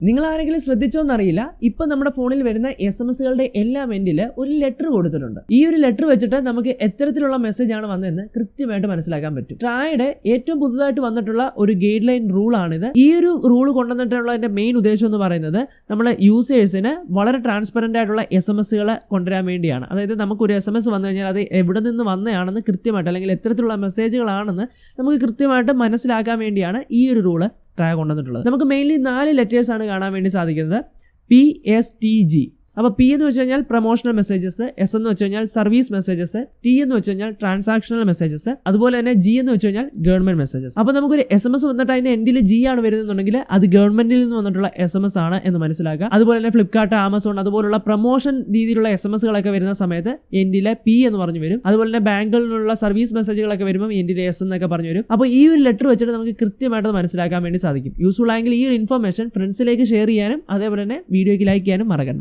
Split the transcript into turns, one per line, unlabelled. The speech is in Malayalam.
നിങ്ങൾ ആരെങ്കിലും ശ്രദ്ധിച്ചോന്നറിയില്ല, ഇപ്പൊ നമ്മുടെ ഫോണിൽ വരുന്ന SMS-കളുടെ എല്ലാം എൻഡിൽ ഒരു ലെറ്റർ കൊടുത്തിട്ടുണ്ട്. ഈ ഒരു ലെറ്റർ വെച്ചിട്ട് നമുക്ക് എത്തരത്തിലുള്ള മെസ്സേജ് ആണ് വന്നതെന്ന് കൃത്യമായിട്ട് മനസ്സിലാക്കാൻ പറ്റും. ട്രായുടെ ഏറ്റവും പുതുതായിട്ട് വന്നിട്ടുള്ള ഒരു ഗൈഡ് ലൈൻ റൂൾ ആണിത്. ഈ ഒരു റൂൾ കൊണ്ടുവന്നിട്ടുള്ളതിന്റെ മെയിൻ ഉദ്ദേശം എന്ന് പറയുന്നത് നമ്മളെ യൂസേഴ്സിന് വളരെ ട്രാൻസ്പെറന്റ് ആയിട്ടുള്ള SMS-കളെ കൊണ്ടുവരാൻ വേണ്ടിയാണ്. അതായത് നമുക്കൊരു SMS വന്നു കഴിഞ്ഞാൽ അത് എവിടെ നിന്ന് വന്നതാണെന്ന് കൃത്യമായിട്ട്, അല്ലെങ്കിൽ എത്തരത്തിലുള്ള മെസ്സേജുകളാണെന്ന് നമുക്ക് കൃത്യമായിട്ട് മനസ്സിലാക്കാൻ വേണ്ടിയാണ് ഈ ഒരു റൂള് ട്രാ കൊണ്ടുവന്നിട്ടുള്ളത്. നമുക്ക് മെയിൻലി 4 ലെറ്റേഴ്സ് ആണ് കാണാൻ വേണ്ടി സാധിക്കുന്നത്. PSTG. അപ്പോൾ P എന്ന് വെച്ച് കഴിഞ്ഞാൽ പ്രൊമോഷണൽ മെസ്സേജസ്, S എന്ന് വെച്ച് കഴിഞ്ഞാൽ സർവീസ് മെസ്സേജസ്, T എന്ന് വെച്ച് കഴിഞ്ഞാൽ ട്രാൻസാക്ഷണൽ മെസ്സേജസ്, അതുപോലെ തന്നെ G എന്ന് വെച്ച് കഴിഞ്ഞാൽ ഗവൺമെന്റ് മെസ്സേജസ്. അപ്പോൾ നമുക്കൊരു SMS വന്നിട്ട് അതിന്റെ എൻഡിൽ G ആണ് വരുന്നുണ്ടെങ്കിൽ അത് ഗവൺമെന്റിൽ നിന്ന് വന്നിട്ടുള്ള SMS ആണ് എന്ന് മനസ്സിലാക്കുക. അതുപോലെ തന്നെ ഫ്ലിപ്കാർട്ട്, ആമസോൺ അതുപോലുള്ള പ്രൊമോഷൻ രീതിയിലുള്ള SMS-കളൊക്കെ വരുന്ന സമയത്ത് എൻഡിലെ P എന്ന് പറഞ്ഞു വരും. അതുപോലെ തന്നെ ബാങ്കുകളിൽ നിന്നുള്ള സർവീസ് മെസ്സേജുകളൊക്കെ വരുമ്പോൾ എൻഡിലെ S എന്നൊക്കെ പറഞ്ഞു വരും. അപ്പോൾ ഈ ഒരു ലെറ്റർ വെച്ചിട്ട് നമുക്ക് കൃത്യമായിട്ട് മനസ്സിലാക്കാൻ വേണ്ടി സാധിക്കും. യൂസ്ഫുൾ ആയെങ്കിൽ ഈ ഒരു ഇൻഫർമേഷൻ ഫ്രണ്ട്സിലേക്ക് ഷെയർ ചെയ്യാനും അതേപോലെ തന്നെ വീഡിയോയ്ക്ക് ലൈക്ക് ചെയ്യാനും മറക്കണ്ട.